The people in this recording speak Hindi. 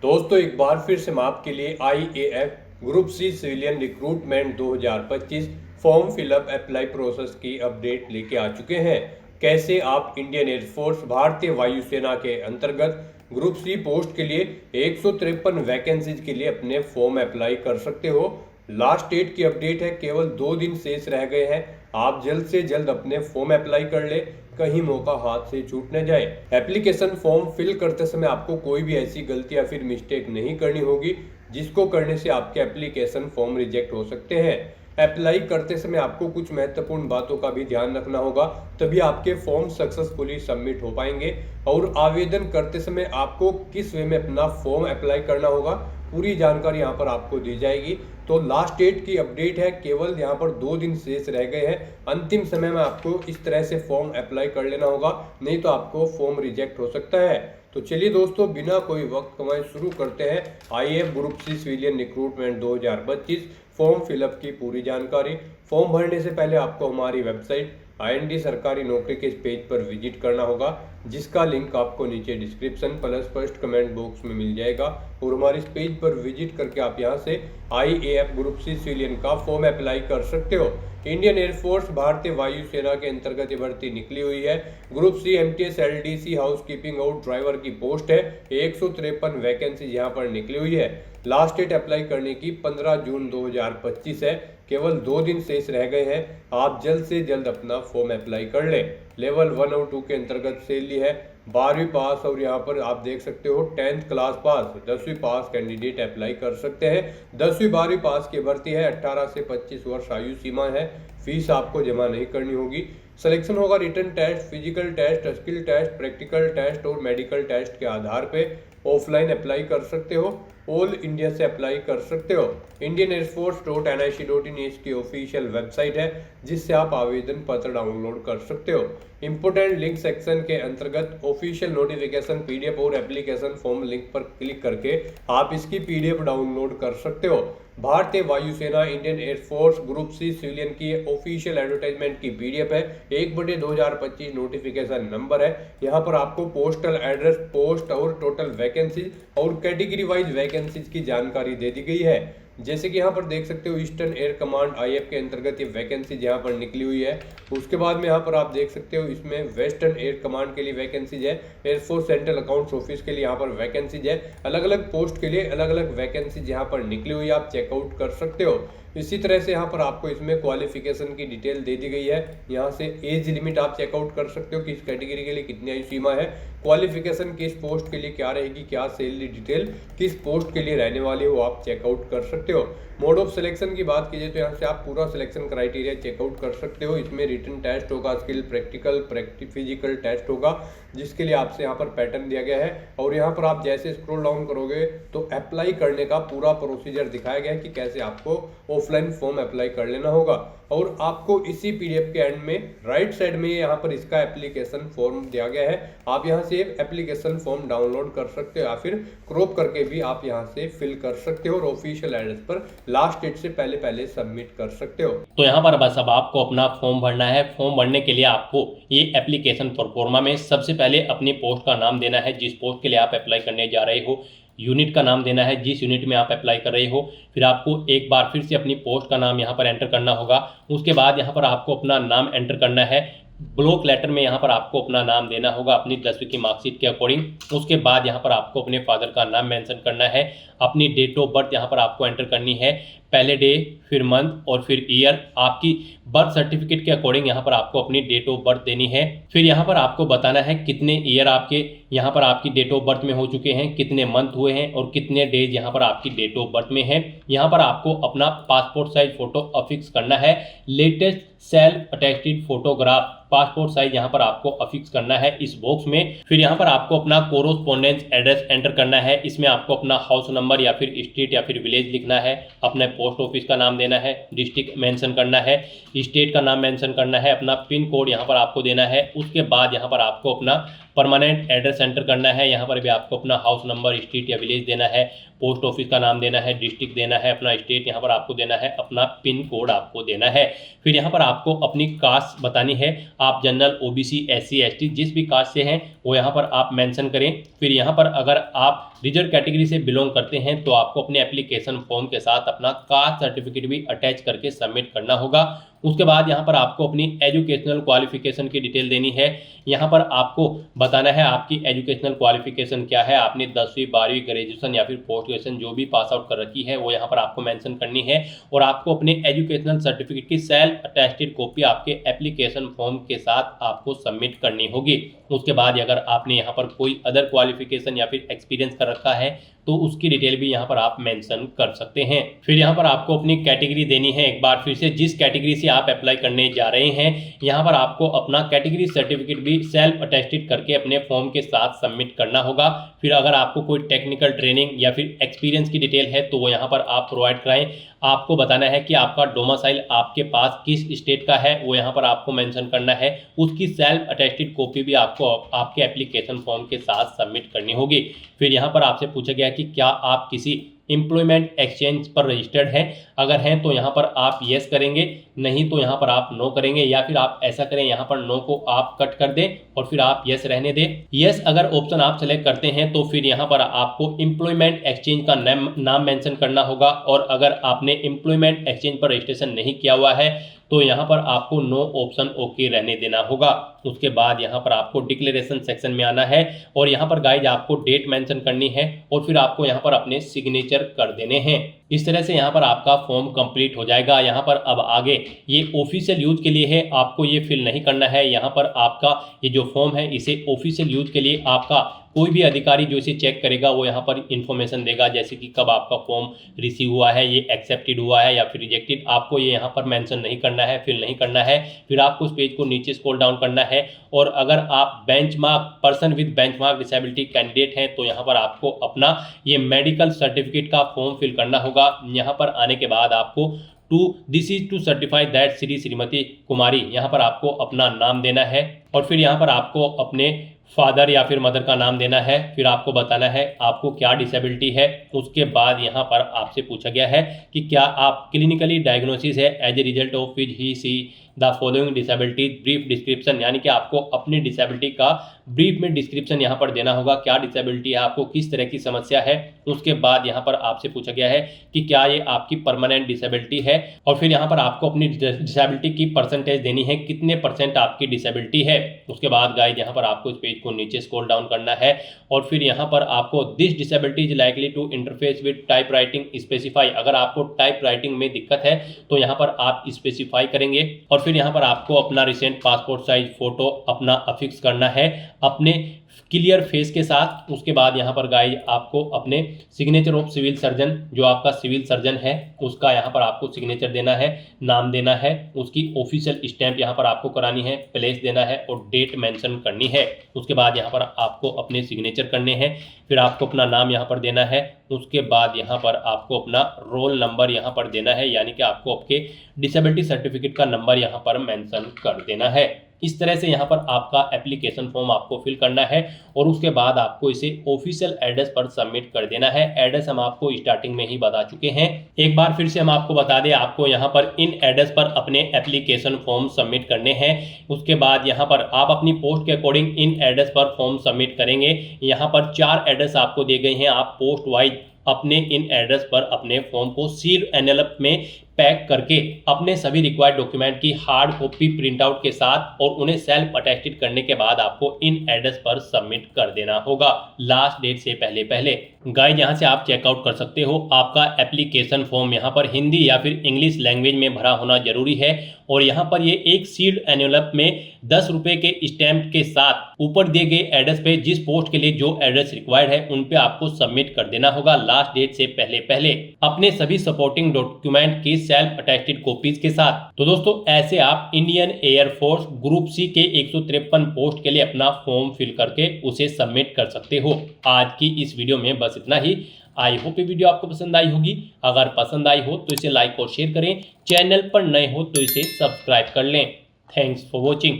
दोस्तों एक बार फिर से मैं आपके लिए IAF group C civilian recruitment 2025 form fill up apply process की अपडेट लेके आ चुके हैं। कैसे आप इंडियन एयरफोर्स भारतीय वायुसेना के अंतर्गत ग्रुप सी पोस्ट के लिए 153 वैकेंसीज के लिए अपने फॉर्म अप्लाई कर सकते हो। लास्ट डेट की अपडेट है, केवल 2 दिन शेष रह गए हैं। आप जल्द से जल्द अपने फॉर्म अप्लाई कर ले, कहीं मौका हाथ से छूट न जाए। एप्लीकेशन फॉर्म फिल करते समय आपको कोई भी ऐसी गलती या फिर मिस्टेक नहीं करनी होगी जिसको करने से आपके एप्लीकेशन फॉर्म रिजेक्ट हो सकते हैं। अप्लाई करते समय आपको कुछ महत्वपूर्ण बातों का भी ध्यान रखना होगा, तभी आपके फॉर्म सक्सेसफुली सबमिट हो पाएंगे। और आवेदन करते समय आपको किस वे में अपना फॉर्म अप्लाई करना होगा, पूरी जानकारी यहाँ पर आपको दी जाएगी। तो लास्ट डेट की अपडेट है, केवल यहाँ पर 2 दिन शेष रह गए हैं। अंतिम समय में आपको इस तरह से फॉर्म अप्लाई कर लेना होगा, नहीं तो आपको फॉर्म रिजेक्ट हो सकता है। तो चलिए दोस्तों, बिना कोई वक्त गंवाए शुरू करते हैं IAF group C civilian recruitment 2025 form fill up की पूरी जानकारी। फॉर्म भरने से पहले आपको हमारी वेबसाइट IND सरकारी नौकरी के इस पेज पर विजिट करना होगा, जिसका लिंक आपको नीचे description plus first comment box में मिल जाएगा। और हमारे इस पेज पर विजिट करके आप यहां से आईएएफ ग्रुप सी सिविलियन का फॉर्म अप्लाई कर सकते हो। इंडियन एयरफोर्स भारतीय वायुसेना के अंतर्गत ये भर्ती निकली हुई है। Group C MTS LDC housekeeping और ड्राइवर की पोस्ट है। 153 वैकेंसी यहाँ पर निकली हुई है। लास्ट डेट अप्लाई करने की 15 जून 2025 है। केवल 2 दिन शेष रह गए हैं। आप जल्द से जल्द अपना फॉर्म अप्लाई कर ले। लेवल 1 और 2 के अंतर्गत सैलरी है 12वीं पास, और यहाँ पर आप देख सकते हो 10th क्लास पास, 10वीं पास कैंडिडेट अप्लाई कर सकते हैं। 10वीं 12वीं पास की भर्ती है। 18 से 25 वर्ष आयु सीमा है। फीस आपको जमा नहीं करनी होगी। सिलेक्शन होगा written test, physical test, skill test, practical test और मेडिकल टेस्ट के आधार पे। ऑफलाइन अप्लाई कर सकते हो, ऑल इंडिया से अप्लाई कर सकते हो। इंडियन एयरफोर्स.nic.in इसकी ऑफिशियल वेबसाइट है, जिससे आप आवेदन पत्र डाउनलोड कर सकते हो। इंपोर्टेंट लिंक सेक्शन के अंतर्गत ऑफिशियल नोटिफिकेशन PDF और एप्लीकेशन फॉर्म लिंक पर क्लिक करके आप इसकी PDF डाउनलोड कर सकते हो। भारतीय वायुसेना Indian air force group C civilian की ऑफिशियल एडवर्टाइजमेंट की PDF है। 1/2025 नोटिफिकेशन नंबर है। यहाँ पर आपको पोस्टल एड्रेस, पोस्ट और टोटल वैकेंसी और कैटेगरी वाइज वैकेंसीज की जानकारी दे दी गई है। जैसे कि यहाँ पर देख सकते हो ईस्टर्न एयर कमांड IAF के अंतर्गत ये वैकेंसी यहाँ पर निकली हुई है। उसके बाद में यहाँ पर आप देख सकते हो इसमें वेस्टर्न एयर कमांड के लिए वैकेंसीज है। एयरफोर्स सेंट्रल अकाउंट्स ऑफिस के लिए यहाँ पर वैकेंसीज है। अलग अलग पोस्ट के लिए अलग अलग वैकेंसीज यहाँ पर निकली हुई है, आप चेकआउट कर सकते हो। इसी तरह से यहाँ पर आपको इसमें क्वालिफिकेशन की डिटेल दे दी गई है। यहाँ से एज लिमिट आप चेकआउट कर सकते हो, किस कैटेगरी के लिए कितनी आयु सीमा है, क्वालिफिकेशन किस पोस्ट के लिए क्या रहेगी, क्या सैलरी डिटेल किस पोस्ट के लिए रहने वाली हो, आप चेकआउट कर सकते हो। मोड ऑफ सिलेक्शन की बात कीजिए तो यहाँ से आप पूरा सिलेक्शन क्राइटेरिया चेकआउट कर सकते हो। इसमें रिटन टेस्ट होगा, स्किल प्रैक्टिकल फिजिकल टेस्ट होगा, जिसके लिए आपसे यहाँ पर पैटर्न दिया गया है। और यहाँ पर आप जैसे स्क्रॉल डाउन करोगे तो अप्लाई करने का पूरा प्रोसीजर दिखाया गया है कि कैसे आपको ऑफलाइन फॉर्म अप्लाई कर लेना होगा। और आपको इसी PDF के एंड में राइट साइड में यहाँ पर इसका एप्लीकेशन फॉर्म दिया गया है। आप यहाँ से एप्लीकेशन फॉर्म डाउनलोड कर सकते हो या फिर क्रॉप करके भी आप यहाँ से फिल कर सकते हो और ऑफिशियल एड्रेस पर लास्ट डेट से पहले सबमिट कर सकते हो। तो यहाँ पर बस अब आपको अपना फॉर्म भरना है। फॉर्म भरने के लिए आपको ये एप्लीकेशन प्रोफॉर्मा में सबसे पहले अपनी पोस्ट का नाम देना है, जिस पोस्ट के लिए आप अप्लाई करने जा रहे हो। यूनिट का नाम देना है, जिस यूनिट में आप अप्लाई कर रहे हो। फिर आपको एक बार फिर से अपनी पोस्ट का नाम यहाँ पर एंटर करना होगा। उसके बाद यहाँ पर आपको अपना नाम एंटर करना है। ब्लॉक लेटर में यहाँ पर आपको अपना नाम देना होगा अपनी 10वीं की मार्कशीट के अकॉर्डिंग। उसके बाद यहाँ पर आपको अपने फादर का नाम मेंशन करना है। अपनी डेट ऑफ बर्थ यहाँ पर आपको एंटर करनी है, पहले डे, फिर मंथ और फिर ईयर। आपकी बर्थ सर्टिफिकेट के अकॉर्डिंग यहाँ पर आपको अपनी डेट ऑफ बर्थ देनी है। फिर यहाँ पर आपको बताना है कितने ईयर आपके यहाँ पर आपकी डेट ऑफ बर्थ में हो चुके हैं, कितने मंथ हुए हैं और कितने डेज यहाँ पर आपकी डेट ऑफ बर्थ में है। यहाँ पर आपको अपना पासपोर्ट साइज फोटो अफिक्स करना है। Latest self attested photograph passport size यहाँ पर आपको अफिक्स करना है इस बॉक्स में। फिर यहाँ पर आपको अपना कोरोस्पोंडेंस एड्रेस एंटर करना है। इसमें आपको अपना हाउस नंबर या फिर स्ट्रीट या फिर विलेज लिखना है, अपने पोस्ट ऑफिस का नाम नाम देना है, डिस्ट्रिक्ट मेंशन करना है, स्टेट का नाम मेंशन करना है, अपना पिन कोड यहाँ पर आपको देना है। उसके बाद यहाँ पर आपको अपना परमानेंट एड्रेस एंटर करना है। यहाँ पर भी आपको अपना हाउस नंबर, स्ट्रीट या विलेज देना है, पोस्ट ऑफिस का नाम देना है, डिस्ट्रिक्ट देना है, अपना स्टेट यहाँ पर आपको देना है, अपना पिन कोड आपको देना है। फिर यहाँ पर आपको अपनी कास्ट बतानी है, आप जनरल, ओबीसी, एससी, एसटी जिस भी कास्ट से हैं वो यहाँ पर आप मेंशन करें। फिर यहाँ पर अगर आप रिजर्व कैटेगरी से बिलोंग करते हैं तो आपको अपने एप्लीकेशन फॉर्म के साथ अपना कास्ट सर्टिफिकेट भी अटैच करके सबमिट करना होगा। उसके बाद यहाँ पर आपको अपनी एजुकेशनल क्वालिफिकेशन की डिटेल देनी है। यहाँ पर आपको बताना है आपकी एजुकेशनल क्वालिफिकेशन क्या है, आपने 10वीं 12वीं ग्रेजुएशन या फिर पोस्ट ग्रेजुएशन जो भी पास आउट कर रखी है वो यहाँ पर आपको मेंशन करनी है। और आपको अपने एजुकेशनल सर्टिफिकेट की सेल्फ अटेस्टेड कॉपी आपके एप्लीकेशन फॉर्म के साथ आपको सबमिट करनी होगी। उसके बाद अगर आपने यहाँ पर कोई अदर क्वालिफिकेशन या फिर एक्सपीरियंस कर रखा है तो उसकी डिटेल भी यहाँ पर आप मेंशन कर सकते हैं। फिर यहाँ पर आपको अपनी कैटेगरी देनी है। एक बार फिर से जिस कैटेगरी से आप अप्लाई करने जा रहे हैं यहाँ पर आपको अपना कैटेगरी सर्टिफिकेट भी सेल्फ अटेस्टेड करके अपने फॉर्म के साथ सबमिट करना होगा। फिर अगर आपको कोई टेक्निकल ट्रेनिंग या फिर एक्सपीरियंस की डिटेल है तो वो यहाँ पर आप प्रोवाइड कराएं। आपको बताना है कि आपका डोमिसाइल आपके पास किस स्टेट का है वो यहाँ पर आपको मेंशन करना है। उसकी सेल्फ अटेस्टेड कॉपी भी आपको आपके एप्लीकेशन फॉर्म के साथ सबमिट करनी होगी। फिर यहाँ पर आपसे पूछा गया कि क्या आप किसी एम्प्लॉयमेंट एक्सचेंज पर रजिस्टर्ड हैं, अगर हैं तो यहाँ पर आप येस करेंगे, नहीं तो यहाँ पर आप नो करेंगे, या फिर आप ऐसा करें यहाँ पर नो को आप कट कर दें और फिर आप येस रहने दें। येस अगर ऑप्शन आप सेलेक्ट करते हैं तो फिर यहाँ पर आपको एम्प्लॉयमेंट एक्सचेंज का नाम मेंशन करना होगा। और अगर आपने एम्प्लॉयमेंट एक्सचेंज पर रजिस्ट्रेशन नहीं किया हुआ है तो यहाँ पर आपको नो ऑप्शन ओके रहने देना होगा। उसके बाद यहाँ पर आपको डिक्लेरेशन सेक्शन में आना है और यहाँ पर गाइज आपको डेट मेंशन करनी है और फिर आपको यहाँ पर अपने सिग्नेचर कर देने हैं। इस तरह से यहाँ पर आपका फॉर्म कंप्लीट हो जाएगा। यहाँ पर अब आगे ये ऑफिशियल यूज के लिए है, आपको ये फिल नहीं करना है। यहाँ पर आपका ये जो फॉर्म है इसे ऑफिशियल यूज के लिए आपका कोई भी अधिकारी जो इसे चेक करेगा वो यहाँ पर इंफॉर्मेशन देगा, जैसे कि कब आपका फॉर्म रिसीव हुआ है, ये एक्सेप्टेड हुआ है या फिर रिजेक्टेड, आपको ये यहाँ पर मेंशन नहीं करना है, फिल नहीं करना है। फिर आपको उस पेज को नीचे स्क्रॉल डाउन करना है और अगर आप benchmark person with benchmark disability candidate हैं तो यहाँ पर आपको अपना ये मेडिकल सर्टिफिकेट का फॉर्म फिल करना होगा। यहाँ पर आने के बाद आपको this is to certify that Shrimati Kumari, यहाँ पर आपको अपना नाम देना है और फिर यहाँ पर आपको अपने फादर या फिर मदर का नाम देना है। फिर आपको बताना है आपको क्या डिसेबिलिटी है। उसके बाद यहाँ पर आपसे पूछा गया है कि क्या आप क्लिनिकली डायग्नोसिस है as a result of which he see the following disability brief description, यानी कि आपको अपनी डिसेबिलिटी का ब्रीफ में डिस्क्रिप्शन यहाँ पर देना होगा, क्या डिसेबिलिटी है, आपको किस तरह की समस्या है। उसके बाद यहाँ पर आपसे पूछा गया है कि क्या ये आपकी परमानेंट डिसेबिलिटी है और फिर यहाँ पर आपको अपनी डिसेबिलिटी की परसेंटेज देनी है, कितने % आपकी डिसेबिलिटी है। उसके बाद गाइज यहाँ पर आपको इस पेज को नीचे स्क्रॉल डाउन करना है और फिर यहाँ पर आपको this disability is likely to interface with type writing specify, अगर आपको टाइप राइटिंग में दिक्कत है तो यहाँ पर आप स्पेसिफाई करेंगे। और फिर यहाँ पर आपको अपना रिसेंट पासपोर्ट साइज फोटो अपना अफिक्स करना है अपने क्लियर फेस के साथ। उसके बाद यहाँ पर गाइज आपको अपने सिग्नेचर ऑफ सिविल सर्जन, जो आपका सिविल सर्जन है उसका यहाँ पर आपको सिग्नेचर देना है, नाम देना है, उसकी ऑफिशियल स्टैंप यहाँ पर आपको करानी है, प्लेस देना है और डेट मेंशन करनी है। उसके बाद यहाँ पर आपको अपने सिग्नेचर करने हैं, फिर आपको अपना नाम यहाँ पर देना है। उसके बाद यहाँ पर आपको अपना रोल नंबर यहाँ पर देना है, यानी कि आपको आपके डिसेबिलिटी सर्टिफिकेट का नंबर यहाँ पर मेंशन कर देना है। इस तरह से यहाँ पर आपका एप्लीकेशन फॉर्म आपको फिल करना है और उसके बाद आपको इसे ऑफिशियल एड्रेस पर सबमिट कर देना है। एड्रेस हम आपको स्टार्टिंग में ही बता चुके हैं, एक बार फिर से हम आपको बता दें, आपको यहाँ पर इन एड्रेस पर अपने एप्लीकेशन फॉर्म सबमिट करने हैं। उसके बाद यहाँ पर आप अपनी पोस्ट के अकॉर्डिंग इन एड्रेस पर फॉर्म सबमिट करेंगे। यहाँ पर 4 एड्रेस आपको दिए गए हैं, आप पोस्ट वाइज अपने इन एड्रेस पर अपने फॉर्म को सील एनवेलप में पैक करके अपने सभी रिक्वायर्ड डॉक्यूमेंट की हार्ड कॉपी प्रिंट आउट के साथ और उन्हें सेल्फ अटेस्टेड करने के बाद आपको इन एड्रेस पर सबमिट कर देना होगा लास्ट डेट से पहले। गाइज यहाँ से आप चेकआउट कर सकते हो, आपका एप्लीकेशन फॉर्म यहाँ पर हिंदी या फिर इंग्लिश लैंग्वेज में भरा होना जरूरी है और यहाँ पर ये एक सील्ड एनवेलप में 10 रुपये के स्टैंप के साथ ऊपर दिए गए एड्रेस पे जिस पोस्ट के लिए जो एड्रेस रिक्वायर्ड है उन पे आपको सबमिट कर देना होगा लास्ट डेट से पहले अपने सभी सपोर्टिंग डॉक्यूमेंट की सेल्फ अटेस्टेड कॉपीज के साथ। तो दोस्तों ऐसे आप इंडियन एयरफोर्स ग्रुप सी के 153 पोस्ट के लिए अपना फॉर्म फिल करके उसे सबमिट कर सकते हो। आज की इस वीडियो में बस इतना ही। आई होप ये वीडियो आपको पसंद आई होगी। अगर पसंद आई हो तो इसे लाइक और शेयर करें, चैनल पर नए हो तो इसे सब्सक्राइब कर लें। Thanks for watching.